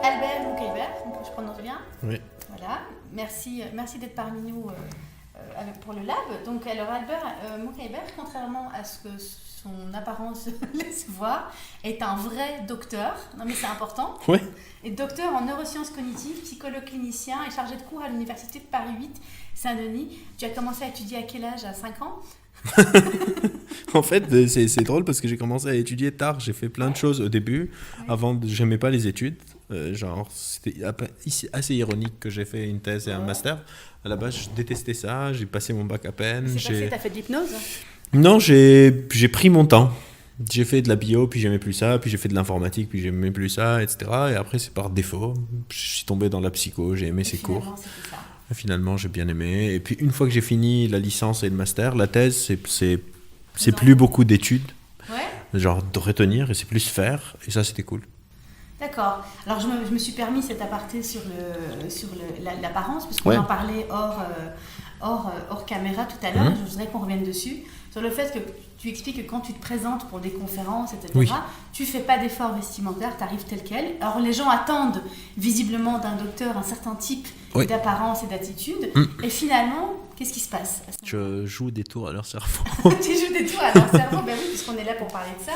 Albert Moukhaibert, je prononce bien. Oui. Voilà, merci d'être parmi nous pour le lab. Donc, alors Albert Moukhaibert, contrairement à ce que son apparence laisse voir, est un vrai docteur. Non mais c'est important. Oui. Et docteur en neurosciences cognitives, psychologue clinicien et chargé de cours à l'université de Paris 8, Saint-Denis. Tu as commencé à étudier à quel âge? À 5 ans? En fait, c'est drôle parce que j'ai commencé à étudier tard. J'ai fait plein de choses au début. Avant, j'aimais pas les études. C'était assez ironique que j'ai fait une thèse et un master. À la base, je détestais ça. J'ai passé mon bac à peine. C'est passé, t'as fait de l'hypnose? Non, j'ai pris mon temps. J'ai fait de la bio, puis j'aimais plus ça. Puis j'ai fait de l'informatique, puis j'aimais plus ça, etc. Et après, c'est par défaut. Je suis tombé dans la psycho. J'ai aimé ces cours. Finalement, j'ai bien aimé. Et puis, une fois que j'ai fini la licence et le master, la thèse, c'est plus beaucoup d'études. Ouais. Genre de retenir, et c'est plus faire. Et ça, c'était cool. D'accord. Alors, je me suis permis cet aparté sur l'apparence, parce qu'on en parlait hors caméra tout à l'heure. Je voudrais qu'on revienne dessus. Sur le fait que tu expliques que quand tu te présentes pour des conférences, etc., tu ne fais pas d'effort vestimentaire, tu arrives tel quel. Alors, les gens attendent visiblement d'un docteur un certain type d'apparence et d'attitude. Et finalement, qu'est-ce qui se passe? Je joue des tours à leur cerveau. Tu joues des tours à leur cerveau? Ben oui, puisqu'on est là pour parler de ça.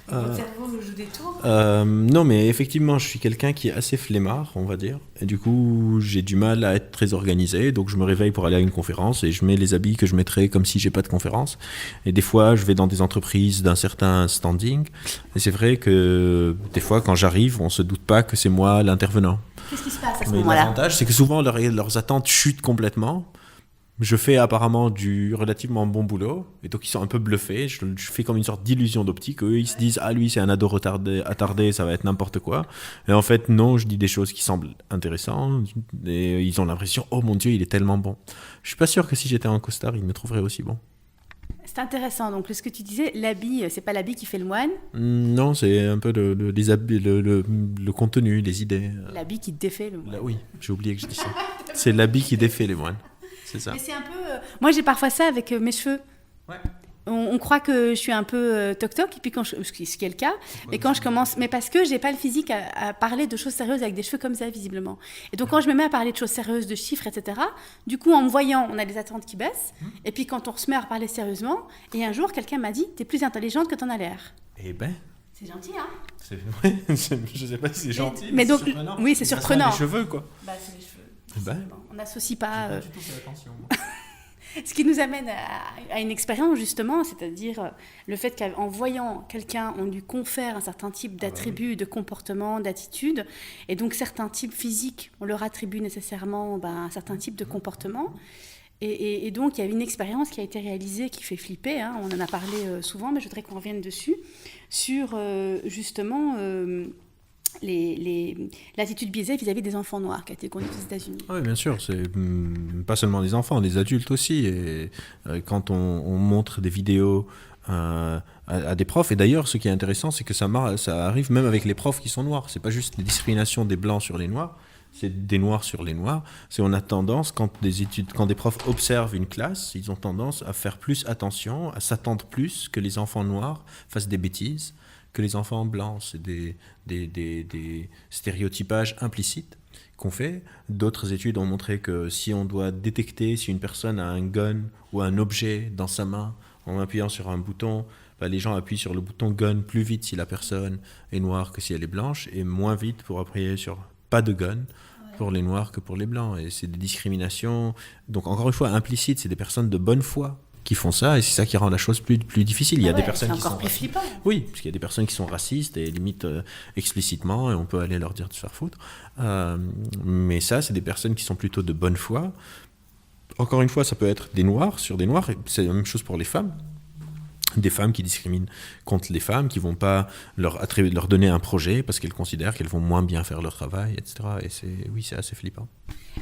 Votre cerveau joue des tours? Non, mais effectivement, je suis quelqu'un qui est assez flemmard, on va dire. Et du coup, j'ai du mal à être très organisé. Donc, je me réveille pour aller à une conférence et je mets les habits que je mettrais comme si j'ai pas de conférence. Et des fois, je vais dans des entreprises d'un certain standing. Et c'est vrai que des fois, quand j'arrive, on se doute pas que c'est moi l'intervenant. Qu'est-ce qui se passe à ce mais moment-là? L'avantage, c'est que souvent, leurs attentes chutent complètement. Je fais apparemment du relativement bon boulot, et donc ils sont un peu bluffés. Je fais comme une sorte d'illusion d'optique. Eux, ils se disent « Ah, lui, c'est un ado attardé, ça va être n'importe quoi. » Et en fait, non, je dis des choses qui semblent intéressantes, et ils ont l'impression « Oh mon Dieu, il est tellement bon. » Je suis pas sûr que si j'étais en costard, ils me trouveraient aussi bon. C'est intéressant. Donc, ce que tu disais, l'habit, c'est pas l'habit qui fait le moine? Non, c'est un peu les habits, le contenu, les idées. L'habit qui défait le moine. Oui, j'ai oublié que je dis ça. C'est l'habit qui défait les moines. C'est ça. Mais c'est un peu... Moi, j'ai parfois ça avec mes cheveux. Ouais. On croit que je suis un peu toc-toc, et puis ce qui est le cas. Et quand je commence... Mais parce que j'ai pas le physique à parler de choses sérieuses avec des cheveux comme ça, visiblement. Et donc, quand je me mets à parler de choses sérieuses, de chiffres, etc., du coup, en me voyant, on a des attentes qui baissent. Et puis, quand on se met à parler sérieusement, et un jour, quelqu'un m'a dit « T'es plus intelligente que t'en as l'air. » Eh ben... C'est gentil, hein? Je sais pas si c'est gentil, mais donc, c'est surprenant. Oui, c'est surprenant. C'est les cheveux, quoi. Bah, c'est les cheveux. Ben, On n'associe pas... J'ai pas du tout fait attention, moi. Ce qui nous amène à une expérience, justement, c'est-à-dire le fait qu'en voyant quelqu'un, on lui confère un certain type d'attributs, de comportement, d'attitude, et donc certains types physiques, on leur attribue nécessairement un certain type de comportement. Et donc, il y a une expérience qui a été réalisée qui fait flipper, hein, on en a parlé souvent, mais je voudrais qu'on revienne dessus, sur justement... l'attitude biaisée vis-à-vis des enfants noirs qui a été conduite aux États-Unis. Oui, bien sûr, c'est pas seulement des enfants, des adultes aussi. Et quand on montre des vidéos à des profs, et d'ailleurs, ce qui est intéressant, c'est que ça arrive même avec les profs qui sont noirs. C'est pas juste les discriminations des blancs sur les noirs, c'est des noirs sur les noirs. On a tendance, quand des profs observent une classe, ils ont tendance à faire plus attention, à s'attendre plus que les enfants noirs fassent des bêtises que les enfants blancs. C'est des stéréotypages implicites qu'on fait. D'autres études ont montré que si on doit détecter si une personne a un gun ou un objet dans sa main en appuyant sur un bouton, les gens appuient sur le bouton gun plus vite si la personne est noire que si elle est blanche, et moins vite pour appuyer sur pas de gun pour les noirs que pour les blancs. Et c'est des discriminations, donc encore une fois implicites, c'est des personnes de bonne foi qui font ça, et c'est ça qui rend la chose plus difficile. Il y a des personnes qui sont racistes. Oui, parce qu'il y a des personnes qui sont racistes et limite explicitement, et on peut aller leur dire de se faire foutre. Mais ça, c'est des personnes qui sont plutôt de bonne foi. Encore une fois, ça peut être des noirs sur des noirs, et c'est la même chose pour les femmes. Des femmes qui discriminent contre les femmes, qui ne vont pas leur donner un projet parce qu'elles considèrent qu'elles vont moins bien faire leur travail, etc. Et c'est assez flippant.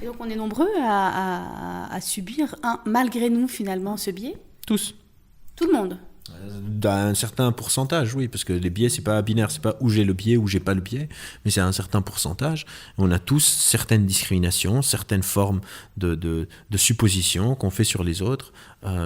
Et donc on est nombreux à subir, malgré nous finalement, ce biais? Tous. Tout le monde? D'un certain pourcentage, oui, parce que les biais, c'est pas binaire, c'est pas où j'ai le biais, où j'ai pas le biais, mais c'est un certain pourcentage. On a tous certaines discriminations, certaines formes de suppositions qu'on fait sur les autres.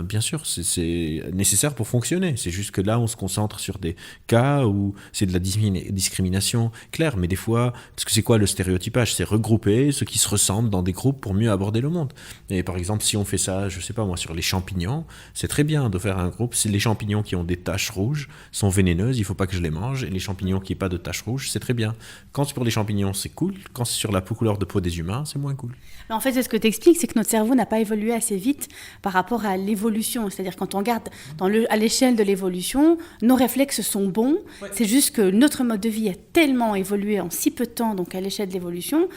Bien sûr, c'est nécessaire pour fonctionner. C'est juste que là, on se concentre sur des cas où c'est de la discrimination claire, mais des fois, parce que c'est quoi le stéréotypage? C'est regrouper ceux qui se ressemblent dans des groupes pour mieux aborder le monde. Et par exemple, si on fait ça, je sais pas moi, sur les champignons, c'est très bien de faire un groupe. Si les champignons qui ont des taches rouges sont vénéneuses, il ne faut pas que je les mange. Et les champignons qui n'ont pas de taches rouges, c'est très bien. Quand c'est pour les champignons, c'est cool. Quand c'est sur la couleur de peau des humains, c'est moins cool. Mais en fait, c'est ce que tu expliques, c'est que notre cerveau n'a pas évolué assez vite par rapport à l'évolution. C'est-à-dire quand on regarde à l'échelle de l'évolution, nos réflexes sont bons. Ouais. C'est juste que notre mode de vie a tellement évolué en si peu de temps, donc à l'échelle de l'évolution,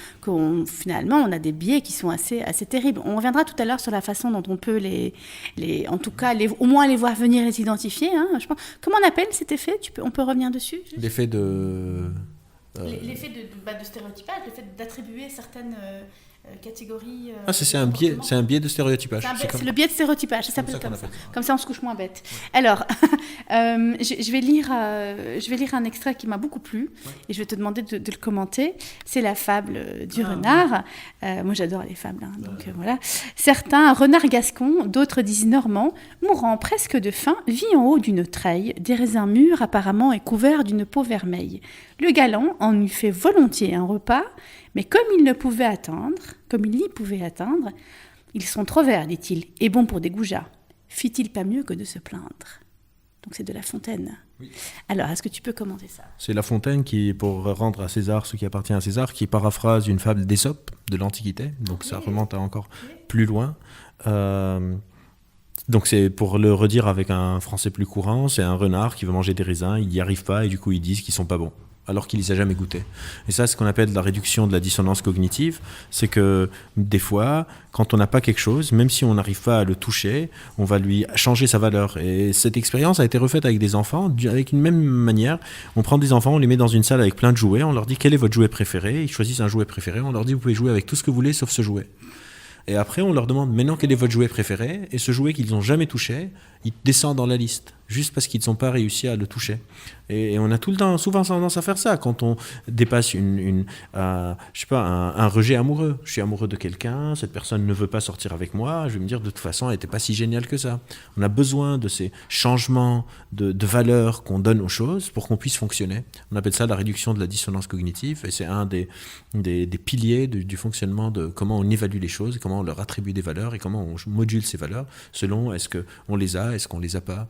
finalement, on a des biais qui sont assez terribles. On reviendra tout à l'heure sur la façon dont on peut en tout cas, au moins les voir venir et les identifier. Hein, je pense. Comment on appelle cet effet? On peut revenir dessus? L'effet de... L'effet de stéréotypage, le fait d'attribuer certaines catégories... c'est un biais de stéréotypage. C'est le biais de stéréotypage, ça s'appelle comme ça. Comme ça, on se couche moins bête. Ouais. Alors, je vais lire un extrait qui m'a beaucoup plu, ouais. Et je vais te demander de le commenter. C'est la fable du renard. Moi, j'adore les fables, hein, donc voilà. Certains, un renard gascon, d'autres disent normand, mourant presque de faim, vit en haut d'une treille, des raisins mûrs apparemment et couverts d'une peau vermeille. Le galant en eût fait volontiers un repas, mais comme il n'y pouvait atteindre, ils sont trop verts, dit-il, et bons pour des goujats. Fit-il pas mieux que de se plaindre? Donc c'est de La Fontaine. Oui. Alors, est-ce que tu peux commenter ça? C'est La Fontaine qui, pour rendre à César ce qui appartient à César, qui paraphrase une fable d'Ésope de l'Antiquité, donc ça remonte à encore plus loin. Donc c'est pour le redire avec un français plus courant, c'est un renard qui veut manger des raisins, il n'y arrive pas et du coup ils disent qu'ils sont pas bons, alors qu'il ne les a jamais goûtés. Et ça, c'est ce qu'on appelle la réduction de la dissonance cognitive. C'est que des fois, quand on n'a pas quelque chose, même si on n'arrive pas à le toucher, on va lui changer sa valeur. Et cette expérience a été refaite avec des enfants, avec une même manière. On prend des enfants, on les met dans une salle avec plein de jouets, on leur dit quel est votre jouet préféré, ils choisissent un jouet préféré, on leur dit vous pouvez jouer avec tout ce que vous voulez sauf ce jouet. Et après, on leur demande maintenant quel est votre jouet préféré, et ce jouet qu'ils n'ont jamais touché, il descend dans la liste, juste parce qu'ils n'ont pas réussi à le toucher. Et on a tout le temps, souvent tendance à faire ça, quand on dépasse un rejet amoureux. Je suis amoureux de quelqu'un, cette personne ne veut pas sortir avec moi, je vais me dire de toute façon, elle n'était pas si géniale que ça. On a besoin de ces changements de valeur qu'on donne aux choses pour qu'on puisse fonctionner. On appelle ça la réduction de la dissonance cognitive, et c'est un des piliers du fonctionnement de comment on évalue les choses, comment on leur attribue des valeurs et comment on module ces valeurs selon est-ce qu'on les a, est-ce qu'on les a pas,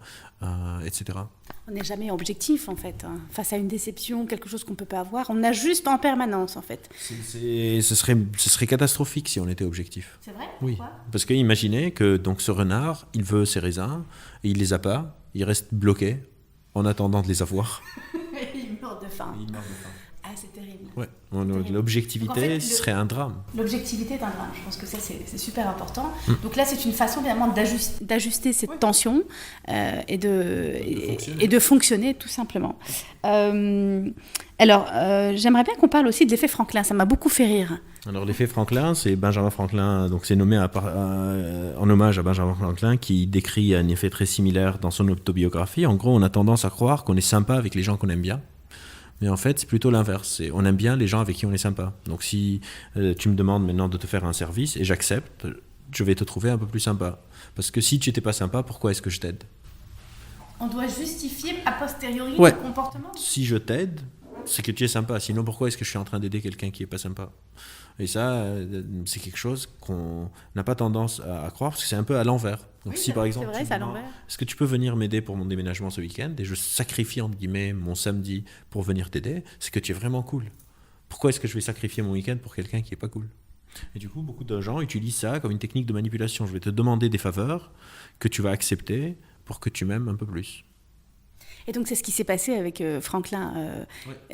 etc. On n'est jamais objectif en fait, hein. Face à une déception, quelque chose qu'on ne peut pas avoir, on ajuste en permanence en fait. Ce serait catastrophique si on était objectif. C'est vrai? Oui, pourquoi? parce que imaginez que donc, ce renard, il veut ses raisins et il les a pas, il reste bloqué en attendant de les avoir. Il meurt de faim. Ah, c'est terrible. Ouais. L'objectivité, en fait, ce serait un drame. L'objectivité est un drame. Je pense que ça, c'est super important. Donc là, c'est une façon vraiment d'ajuster cette tension et de fonctionner, tout simplement. Alors, j'aimerais bien qu'on parle aussi de l'effet Franklin. Ça m'a beaucoup fait rire. Alors, l'effet Franklin, c'est Benjamin Franklin, donc c'est nommé en hommage à Benjamin Franklin, qui décrit un effet très similaire dans son autobiographie. En gros, on a tendance à croire qu'on est sympa avec les gens qu'on aime bien. Mais en fait, c'est plutôt l'inverse. On aime bien les gens avec qui on est sympa. Donc si tu me demandes maintenant de te faire un service et j'accepte, je vais te trouver un peu plus sympa. Parce que si tu n'étais pas sympa, pourquoi est-ce que je t'aide? On doit justifier a posteriori le comportement. Si je t'aide, c'est que tu es sympa. Sinon, pourquoi est-ce que je suis en train d'aider quelqu'un qui n'est pas sympa? Et ça, c'est quelque chose qu'on n'a pas tendance à croire, parce que c'est un peu à l'envers. Donc si par exemple, c'est vrai, est-ce que tu peux venir m'aider pour mon déménagement ce week-end, et je sacrifie entre guillemets mon samedi pour venir t'aider, c'est que tu es vraiment cool. Pourquoi est-ce que je vais sacrifier mon week-end pour quelqu'un qui est pas cool? Et du coup, beaucoup de gens utilisent ça comme une technique de manipulation. Je vais te demander des faveurs que tu vas accepter pour que tu m'aimes un peu plus. Et donc c'est ce qui s'est passé avec Franklin.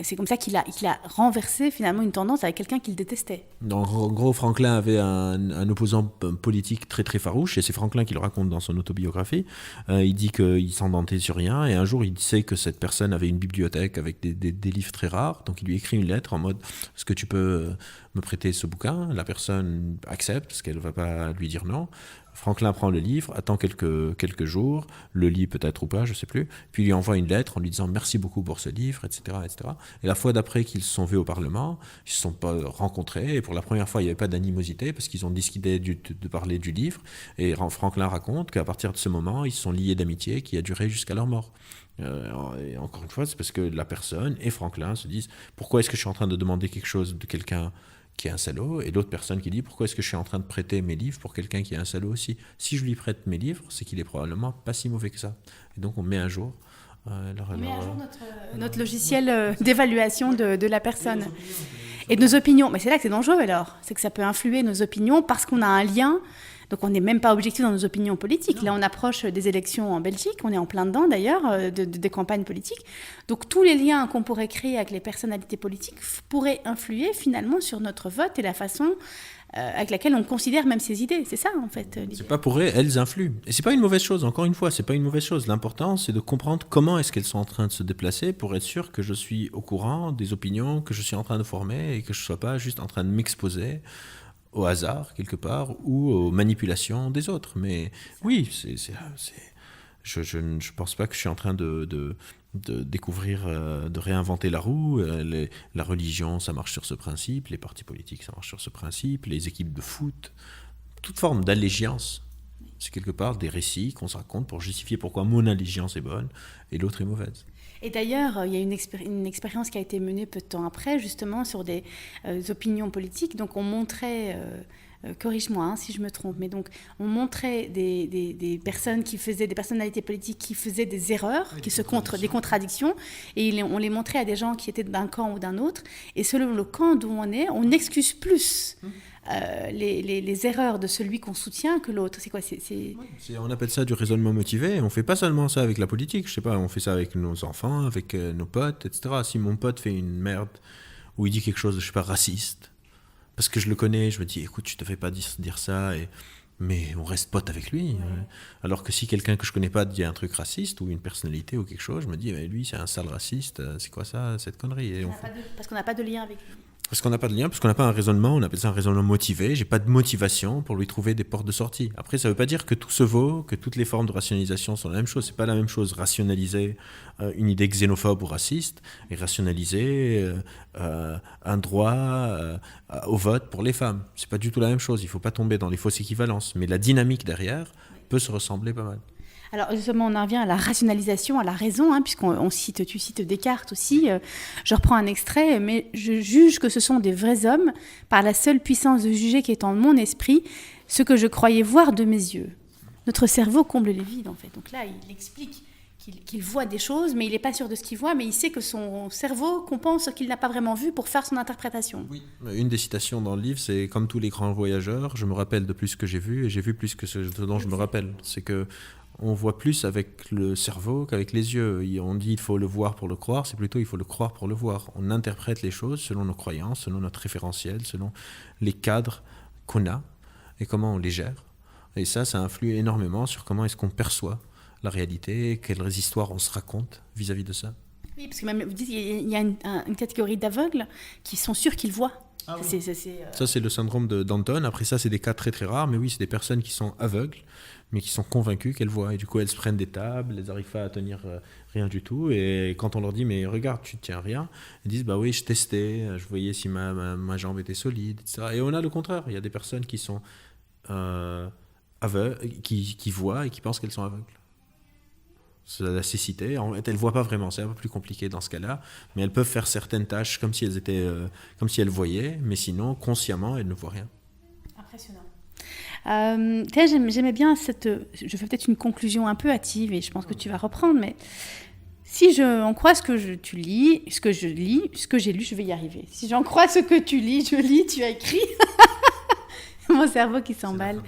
C'est comme ça qu'il a renversé finalement une tendance avec quelqu'un qu'il détestait. En gros, Franklin avait un opposant politique très très farouche, et c'est Franklin qui le raconte dans son autobiographie. Il dit qu'il s'en vantait sur rien, et un jour il sait que cette personne avait une bibliothèque avec des livres très rares, donc il lui écrit une lettre en mode « Est-ce que tu peux me prêter ce bouquin ?» La personne accepte, parce qu'elle ne va pas lui dire non. Franklin prend le livre, attend quelques jours, le lit peut-être ou pas, je ne sais plus, puis il lui envoie une lettre en lui disant merci beaucoup pour ce livre, etc., etc. Et la fois d'après qu'ils se sont vus au Parlement, ils ne se sont pas rencontrés, et pour la première fois, il n'y avait pas d'animosité, parce qu'ils ont décidé de parler du livre, et Franklin raconte qu'à partir de ce moment, ils se sont liés d'amitié qui a duré jusqu'à leur mort. Et encore une fois, c'est parce que la personne et Franklin se disent pourquoi est-ce que je suis en train de demander quelque chose de quelqu'un qui est un salaud, et l'autre personne qui dit pourquoi est-ce que je suis en train de prêter mes livres pour quelqu'un qui est un salaud aussi. Si je lui prête mes livres, c'est qu'il est probablement pas si mauvais que ça. Et donc on met à jour notre logiciel d'évaluation de la personne et de nos opinions. Mais c'est là que c'est dangereux alors, c'est que ça peut influer nos opinions parce qu'on a un lien. Donc on n'est même pas objectif dans nos opinions politiques. Là, on approche des élections en Belgique, on est en plein dedans d'ailleurs, des campagnes politiques. Donc tous les liens qu'on pourrait créer avec les personnalités politiques pourraient influer finalement sur notre vote et la façon avec laquelle on considère même ces idées. C'est ça en fait l'idée. C'est pas pour elles influent. Et c'est pas une mauvaise chose, encore une fois, c'est pas une mauvaise chose. L'important, c'est de comprendre comment est-ce qu'elles sont en train de se déplacer pour être sûr que je suis au courant des opinions que je suis en train de former et que je sois pas juste en train de m'exposer au hasard, quelque part, ou aux manipulations des autres. Mais oui, je ne pense pas que je suis en train de découvrir, de réinventer la roue. La religion, ça marche sur ce principe. Les partis politiques, ça marche sur ce principe. Les équipes de foot, toute forme d'allégeance, c'est quelque part des récits qu'on se raconte pour justifier pourquoi mon allégeance est bonne et l'autre est mauvaise. Et d'ailleurs, il y a une expérience qui a été menée peu de temps après, justement, sur des opinions politiques. Donc, on montrait, corrige-moi si je me trompe, mais donc, on montrait des personnes qui faisaient, des personnalités politiques qui faisaient des erreurs, des contradictions, et on les montrait à des gens qui étaient d'un camp ou d'un autre. Et selon le camp d'où on est, on excuse plus les erreurs de celui qu'on soutient que l'autre. C'est quoi On appelle ça du raisonnement motivé. On ne fait pas seulement ça avec la politique. Je sais pas, on fait ça avec nos enfants, avec nos potes, etc. Si mon pote fait une merde ou il dit quelque chose de, je sais pas, raciste, parce que je le connais, je me dis, écoute, je te fais pas dire ça, mais on reste pote avec lui. Ouais. Alors que si quelqu'un que je connais pas dit un truc raciste ou une personnalité ou quelque chose, je me dis, lui, c'est un sale raciste, c'est quoi ça, cette connerie? Parce qu'on n'a pas de lien avec lui. Parce qu'on n'a pas de lien, parce qu'on n'a pas un raisonnement, on appelle ça un raisonnement motivé. J'ai pas de motivation pour lui trouver des portes de sortie. Après, ça veut pas dire que tout se vaut, que toutes les formes de rationalisation sont la même chose. C'est pas la même chose rationaliser une idée xénophobe ou raciste et rationaliser un droit au vote pour les femmes. C'est pas du tout la même chose. Il faut pas tomber dans les fausses équivalences. Mais la dynamique derrière peut se ressembler pas mal. Alors justement, on en revient à la rationalisation, à la raison, tu cites Descartes aussi. Je reprends un extrait, mais je juge que ce sont des vrais hommes par la seule puissance de juger qui est en mon esprit, ce que je croyais voir de mes yeux. Notre cerveau comble les vides en fait. Donc là, il explique qu'il voit des choses, mais il n'est pas sûr de ce qu'il voit, mais il sait que son cerveau compense ce qu'il n'a pas vraiment vu pour faire son interprétation. Oui. Une des citations dans le livre, c'est « Comme tous les grands voyageurs, je me rappelle de plus que j'ai vu, et j'ai vu plus que ce dont je me rappelle ». C'est que on voit plus avec le cerveau qu'avec les yeux. On dit il faut le voir pour le croire, c'est plutôt il faut le croire pour le voir. On interprète les choses selon nos croyances, selon notre référentiel, selon les cadres qu'on a et comment on les gère. Et ça influe énormément sur comment est-ce qu'on perçoit la réalité, quelles histoires on se raconte vis-à-vis de ça. Oui, parce que même, vous dites qu'il y a une catégorie d'aveugles qui sont sûrs qu'ils voient. Ah oui. Ça, c'est le syndrome de Danton. Après ça, c'est des cas très très rares, mais oui, c'est des personnes qui sont aveugles, mais qui sont convaincues qu'elles voient. Et du coup, elles se prennent des tables, elles n'arrivent pas à tenir rien du tout. Et quand on leur dit, mais regarde, tu ne tiens rien, elles disent, bah oui, je testais, je voyais si ma jambe était solide, etc. Et on a le contraire. Il y a des personnes qui sont aveugles, qui voient et qui pensent qu'elles sont aveugles. C'est la cécité. En fait, elles ne voient pas vraiment. C'est un peu plus compliqué dans ce cas-là. Mais elles peuvent faire certaines tâches comme si elles voyaient, mais sinon, consciemment, elles ne voient rien. Impressionnant. J'aimais bien je fais peut-être une conclusion un peu hâtive et je pense que tu vas reprendre, mais si on croit ce que tu lis, ce que je lis, ce que j'ai lu, je vais y arriver. Si j'en crois ce que tu lis, je lis, tu as écrit. Mon cerveau qui s'emballe.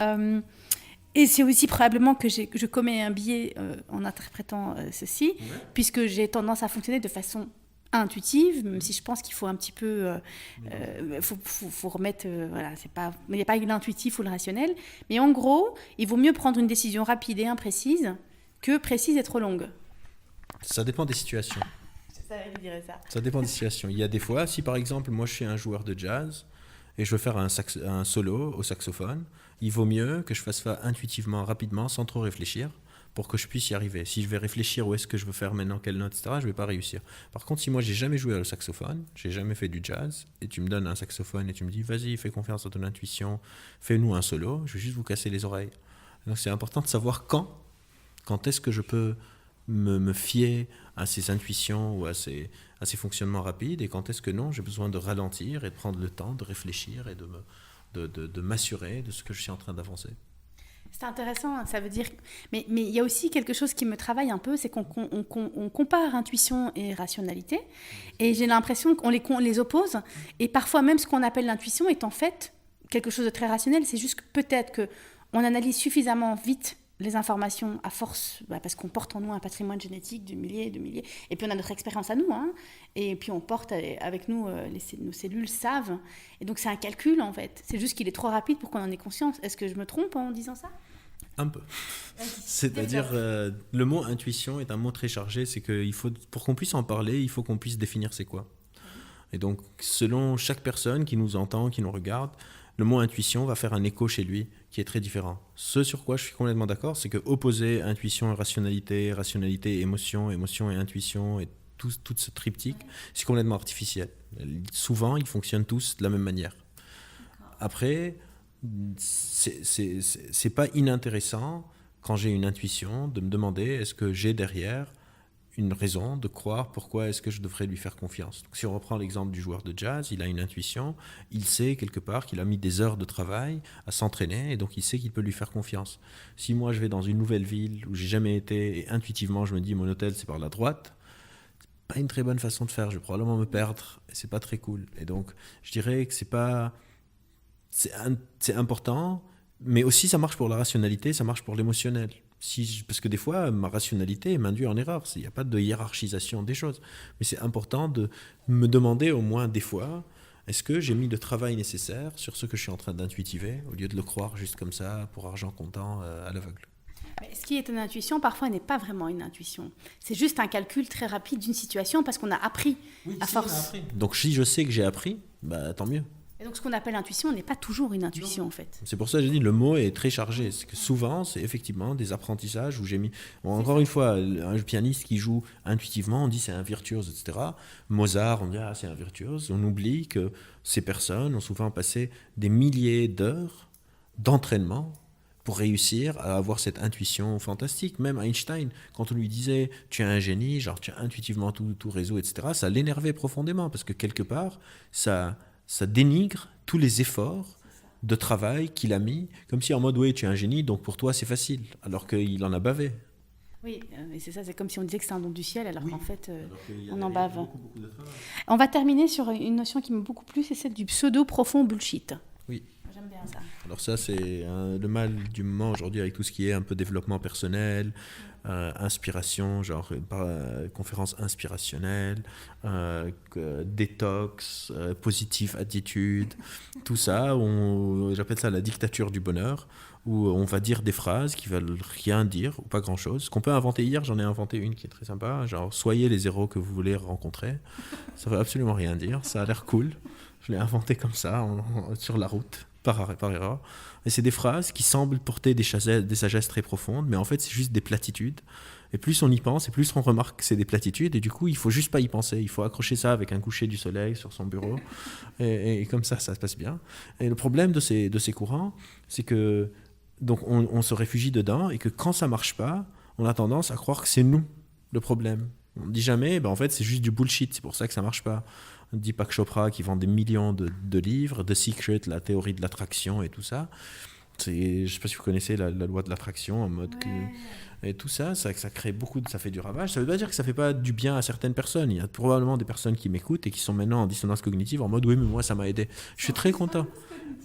Et c'est aussi probablement que je commets un biais en interprétant ceci, puisque j'ai tendance à fonctionner de façon intuitive, même si je pense qu'il faut un petit peu faut remettre voilà, il n'y a pas l'intuitif ou le rationnel, mais en gros il vaut mieux prendre une décision rapide et imprécise que précise et trop longue. Ça dépend des situations. Je savais qu'il dirait ça. Ça dépend des situations. Il y a des fois, si par exemple moi je suis un joueur de jazz et je veux faire un solo au saxophone, il vaut mieux que je fasse ça intuitivement, rapidement, sans trop réfléchir, pour que je puisse y arriver. Si je vais réfléchir où est-ce que je veux faire maintenant, quelle note, etc., je ne vais pas réussir. Par contre, si moi, j'ai jamais joué au saxophone, j'ai jamais fait du jazz, et tu me donnes un saxophone et tu me dis, vas-y, fais confiance à ton intuition, fais-nous un solo, je vais juste vous casser les oreilles. Donc c'est important de savoir quand est-ce que je peux me fier à ces intuitions ou à ces fonctionnements rapides, et quand est-ce que non, j'ai besoin de ralentir et de prendre le temps de réfléchir et de m'assurer de ce que je suis en train d'avancer. C'est intéressant, ça veut dire... Mais il y a aussi quelque chose qui me travaille un peu, c'est qu'on compare intuition et rationalité, et j'ai l'impression qu'on les oppose, et parfois même ce qu'on appelle l'intuition est en fait quelque chose de très rationnel, c'est juste que peut-être qu'on analyse suffisamment vite les informations à force, parce qu'on porte en nous un patrimoine génétique de milliers, et puis on a notre expérience à nous, et puis on porte avec nous, nos cellules savent, et donc c'est un calcul en fait, c'est juste qu'il est trop rapide pour qu'on en ait conscience. Est-ce que je me trompe en disant ça ? Un peu. C'est-à-dire, le mot intuition est un mot très chargé, c'est que pour qu'on puisse en parler, il faut qu'on puisse définir c'est quoi. Et donc, selon chaque personne qui nous entend, qui nous regarde, le mot intuition va faire un écho chez lui qui est très différent. Ce sur quoi je suis complètement d'accord, c'est que opposer intuition et rationalité, rationalité et émotion, émotion et intuition, et tout ce triptyque, c'est complètement artificiel. Souvent, ils fonctionnent tous de la même manière. Après, c'est pas inintéressant, quand j'ai une intuition, de me demander est-ce que j'ai derrière une raison de croire pourquoi est-ce que je devrais lui faire confiance. Donc, si on reprend l'exemple du joueur de jazz, il a une intuition, il sait quelque part qu'il a mis des heures de travail à s'entraîner, et donc il sait qu'il peut lui faire confiance. Si moi je vais dans une nouvelle ville où j'ai jamais été, et intuitivement je me dis mon hôtel c'est par la droite, c'est pas une très bonne façon de faire, je vais probablement me perdre, et c'est pas très cool. Et donc je dirais que c'est important, mais aussi ça marche pour la rationalité, ça marche pour l'émotionnel. Parce que des fois, ma rationalité m'induit en erreur. Il n'y a pas de hiérarchisation des choses. Mais c'est important de me demander au moins des fois, est-ce que j'ai mis le travail nécessaire sur ce que je suis en train d'intuitiver, au lieu de le croire juste comme ça, pour argent comptant, à l'aveugle. Mais ce qui est une intuition, parfois, n'est pas vraiment une intuition. C'est juste un calcul très rapide d'une situation parce qu'on a appris à force. Donc si je sais que j'ai appris, tant mieux. Et donc ce qu'on appelle intuition n'est pas toujours une intuition en fait. C'est pour ça que j'ai dit le mot est très chargé. C'est que souvent c'est effectivement des apprentissages où j'ai mis... Encore une fois, un pianiste qui joue intuitivement, on dit c'est un virtuose, etc. Mozart, on dit c'est un virtuose. On oublie que ces personnes ont souvent passé des milliers d'heures d'entraînement pour réussir à avoir cette intuition fantastique. Même Einstein, quand on lui disait tu es un génie, genre tu as intuitivement tout réseau, etc., ça l'énervait profondément parce que quelque part, ça dénigre tous les efforts de travail qu'il a mis, comme si en mode oui, tu es un génie, donc pour toi c'est facile, alors qu'il en a bavé. Oui, mais c'est ça, c'est comme si on disait que c'est un don du ciel, alors qu'en fait, on en bave. Beaucoup de travail. On va terminer sur une notion qui m'aime beaucoup plus, c'est celle du pseudo-profond bullshit. Oui. J'aime bien ça. Alors ça, c'est le mal du moment aujourd'hui avec tout ce qui est un peu développement personnel, inspiration, genre conférence inspirationnelle, détox, positive attitude, tout ça, j'appelle ça la dictature du bonheur, où on va dire des phrases qui veulent rien dire ou pas grand-chose. Ce qu'on peut inventer hier, j'en ai inventé une qui est très sympa, genre soyez les héros que vous voulez rencontrer. Ça veut absolument rien dire, ça a l'air cool. Je l'ai inventé comme ça, sur la route. Par erreur. Et c'est des phrases qui semblent porter des sagesses très profondes, mais en fait, c'est juste des platitudes. Et plus on y pense, et plus on remarque que c'est des platitudes, et du coup, il faut juste pas y penser. Il faut accrocher ça avec un coucher du soleil sur son bureau, et comme ça se passe bien. Et le problème de ces courants, c'est que donc on se réfugie dedans, et que quand ça marche pas, on a tendance à croire que c'est nous le problème. On ne dit jamais, en fait, c'est juste du bullshit, c'est pour ça que ça marche pas. Deepak Chopra qui vend des millions de livres, The Secret, la théorie de l'attraction et tout ça. Je ne sais pas si vous connaissez la loi de l'attraction en mode et tout ça, ça crée ça fait du ravage. Ça ne veut pas dire que ça ne fait pas du bien à certaines personnes. Il y a probablement des personnes qui m'écoutent et qui sont maintenant en dissonance cognitive en mode oui, mais moi ça m'a aidé. Je suis très content.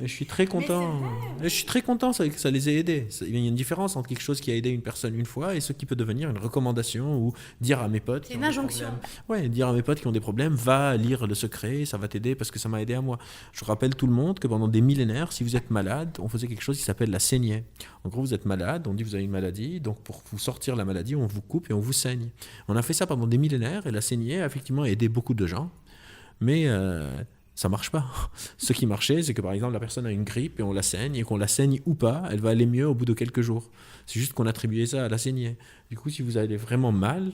Je suis très content. Je suis très content que ça les ait aidés. Il y a une différence entre quelque chose qui a aidé une personne une fois et ce qui peut devenir une recommandation ou dire à mes potes. C'est une injonction. Ouais, dire à mes potes qui ont des problèmes, va lire Le Secret, ça va t'aider parce que ça m'a aidé à moi. Je rappelle tout le monde que pendant des millénaires, si vous êtes malade, on faisait quelque chose qui s'appelle la saignée. En gros, vous êtes malade, on dit vous avez une maladie, donc pour vous sortir la maladie, on vous coupe et on vous saigne. On a fait ça pendant des millénaires et la saignée a effectivement aidé beaucoup de gens, mais Ça marche pas. Ce qui marchait, c'est que par exemple la personne a une grippe et on la saigne, et qu'on la saigne ou pas, elle va aller mieux au bout de quelques jours. C'est juste qu'on attribuait ça à la saignée. Du coup, si vous allez vraiment mal,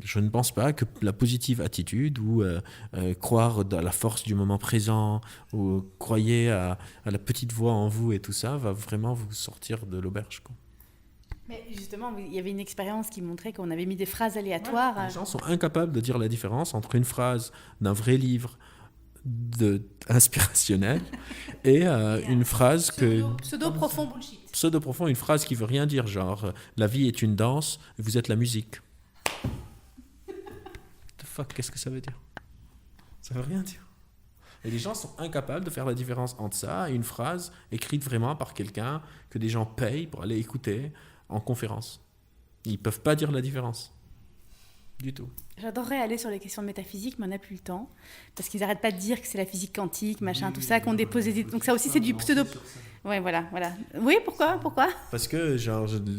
je ne pense pas que la positive attitude ou croire dans la force du moment présent ou croyer à la petite voix en vous et tout ça va vraiment vous sortir de l'auberge, quoi. Mais justement, il y avait une expérience qui montrait qu'on avait mis des phrases aléatoires. Les gens sont incapables de dire la différence entre une phrase d'un vrai livre inspirationnel et une phrase Pseudo-profond bullshit. Pseudo-profond, une phrase qui veut rien dire, genre la vie est une danse, vous êtes la musique. The fuck, qu'est-ce que ça veut dire? Ça veut rien dire. Et les gens sont incapables de faire la différence entre ça et une phrase écrite vraiment par quelqu'un que des gens payent pour aller écouter en conférence. Ils peuvent pas dire la différence. Du tout. J'adorerais aller sur les questions de métaphysique, mais on n'a plus le temps. Parce qu'ils n'arrêtent pas de dire que c'est la physique quantique, machin, tout ça, qu'on dépose des... Donc ça aussi, c'est du pseudo... Ouais, voilà. Oui, pourquoi? Parce que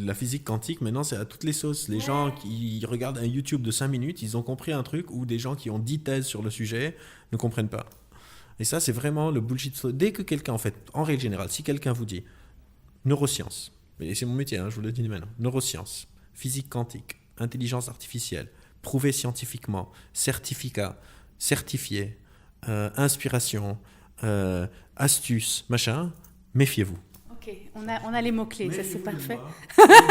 la physique quantique, maintenant, c'est à toutes les sauces. Les gens qui regardent un YouTube de 5 minutes, ils ont compris un truc, ou des gens qui ont 10 thèses sur le sujet ne comprennent pas. Et ça, c'est vraiment le bullshit. Dès que quelqu'un, en fait, en règle générale, si quelqu'un vous dit neurosciences, et c'est mon métier, je vous le dis maintenant, neurosciences, physique quantique, intelligence artificielle, prouvé scientifiquement, certificat, certifié, inspiration, astuce, machin, méfiez-vous. Ok, on a les mots-clés, ça c'est parfait.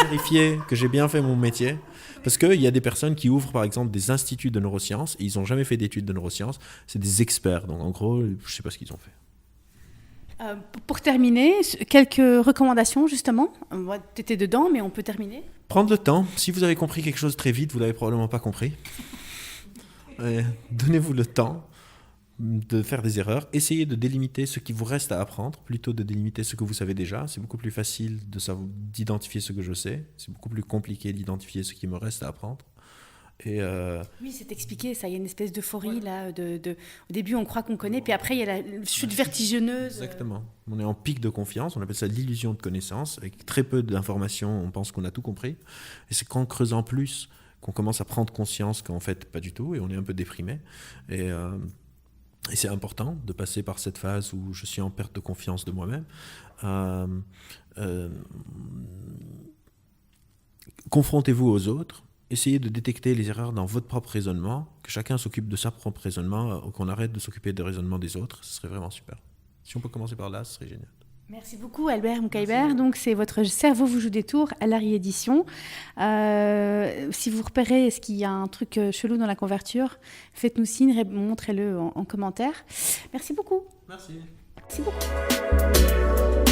Vérifiez que j'ai bien fait mon métier. Parce qu'il y a des personnes qui ouvrent par exemple des instituts de neurosciences et ils n'ont jamais fait d'études de neurosciences. C'est des experts, donc en gros, je ne sais pas ce qu'ils ont fait. Pour terminer, quelques recommandations justement. Tu étais dedans, mais on peut terminer. Prendre le temps. Si vous avez compris quelque chose très vite, vous ne l'avez probablement pas compris. Donnez-vous le temps de faire des erreurs. Essayez de délimiter ce qui vous reste à apprendre, plutôt de délimiter ce que vous savez déjà. C'est beaucoup plus facile d'identifier ce que je sais. C'est beaucoup plus compliqué d'identifier ce qui me reste à apprendre. Oui, c'est expliqué, ça. Il y a une espèce d'euphorie là. Au début, on croit qu'on connaît, puis après, il y a la chute vertigineuse. Exactement. On est en pic de confiance. On appelle ça l'illusion de connaissance. Avec très peu d'informations, on pense qu'on a tout compris. Et c'est qu'en creusant plus qu'on commence à prendre conscience qu'en fait, pas du tout. Et on est un peu déprimé. Et c'est important de passer par cette phase où je suis en perte de confiance de moi-même. Confrontez-vous aux autres. Essayez de détecter les erreurs dans votre propre raisonnement, que chacun s'occupe de sa propre raisonnement, qu'on arrête de s'occuper des raisonnements des autres, ce serait vraiment super. Si on peut commencer par là, ce serait génial. Merci beaucoup Albert Moukaïber. Donc c'est votre cerveau vous joue des tours à la réédition. Si vous repérez est-ce qu'il y a un truc chelou dans la couverture, faites-nous signe, montrez-le en commentaire. Merci beaucoup. Merci. Merci beaucoup.